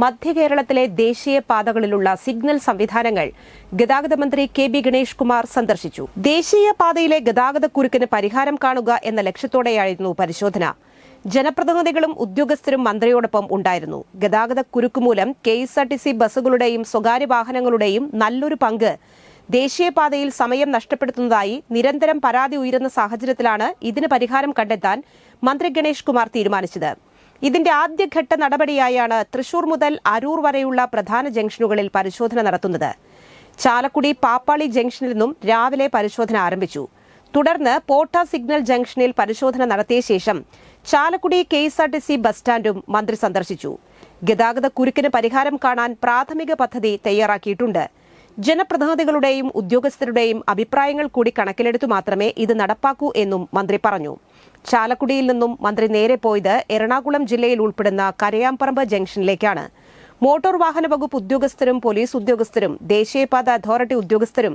മധ്യകേരളത്തിലെ ദേശീയ പാതകളിലുള്ള സിഗ്നൽ സംവിധാനങ്ങൾ ഗതാഗത മന്ത്രി കെ.ബി. ഗണേഷ് കുമാർ സന്ദർശിച്ചു. ദേശീയ പാതയിലെ ഗതാഗതക്കുരുക്കിന് പരിഹാരം കാണുക എന്ന ലക്ഷ്യത്തോടെയായിരുന്നു പരിശോധന. ജനപ്രതിനിധികളും ഉദ്യോഗസ്ഥരും മന്ത്രിയോടൊപ്പം ഉണ്ടായിരുന്നു. ഗതാഗതക്കുരുക്ക് മൂലം കെഎസ്ആർടിസി ബസ്സുകളുടെയും സ്വകാര്യ വാഹനങ്ങളുടെയും നല്ലൊരു പങ്ക് ദേശീയപാതയിൽ സമയം നഷ്ടപ്പെടുത്തുന്നതായി നിരന്തരം പരാതി ഉയരുന്ന സാഹചര്യത്തിലാണ് ഇതിന് പരിഹാരം കണ്ടെത്താൻ മന്ത്രി ഗണേഷ് കുമാർ തീരുമാനിച്ചത്. ഇതിന്റെ ആദ്യഘട്ട നടപടിയായാണ് തൃശൂർ മുതൽ അരൂർ വരെയുള്ള പ്രധാന ജംഗ്ഷനുകളിൽ പരിശോധന നടത്തുന്നത്. ചാലക്കുടി പാപ്പാളി ജംഗ്ഷനിൽ നിന്നും രാവിലെ പരിശോധന ആരംഭിച്ചു. തുടർന്ന് പോട്ട സിഗ്നൽ ജംഗ്ഷനിൽ പരിശോധന നടത്തിയ ശേഷം ചാലക്കുടി കെഎസ്ആർടിസി ബസ് സ്റ്റാൻഡും മന്ത്രി സന്ദർശിച്ചു. ഗതാഗതക്കുരുക്കിന് പരിഹാരം കാണാൻ പ്രാഥമിക പദ്ധതി തയ്യാറാക്കിയിട്ടുണ്ട്. ജനപ്രതിനിധികളുടെയും ഉദ്യോഗസ്ഥരുടെയും അഭിപ്രായങ്ങൾ കൂടി കണക്കിലെടുത്തു മാത്രമേ ഇത് നടപ്പാക്കൂ എന്നും മന്ത്രി പറഞ്ഞു. ചാലക്കുടിയിൽ നിന്നും മന്ത്രി നേരെ പോയത് എറണാകുളം ജില്ലയിൽ ഉൾപ്പെടുന്ന കരയാമ്പറമ്പ് ജംഗ്ഷനിലേക്കാണ്. മോട്ടോർ വാഹന വകുപ്പ് ഉദ്യോഗസ്ഥരും പോലീസ് ഉദ്യോഗസ്ഥരും ദേശീയപാത അതോറിറ്റി ഉദ്യോഗസ്ഥരും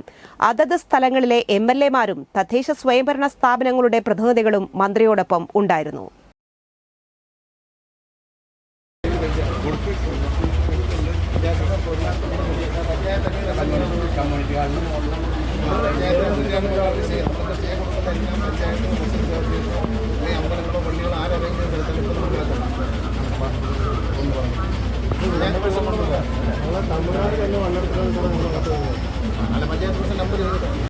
അതത് സ്ഥലങ്ങളിലെ എംഎൽഎമാരും തദ്ദേശ സ്വയംഭരണ സ്ഥാപനങ്ങളുടെ പ്രതിനിധികളും മന്ത്രിയോടൊപ്പം ഉണ്ടായിരുന്നു. പള്ളികൾ ആരെങ്കിലും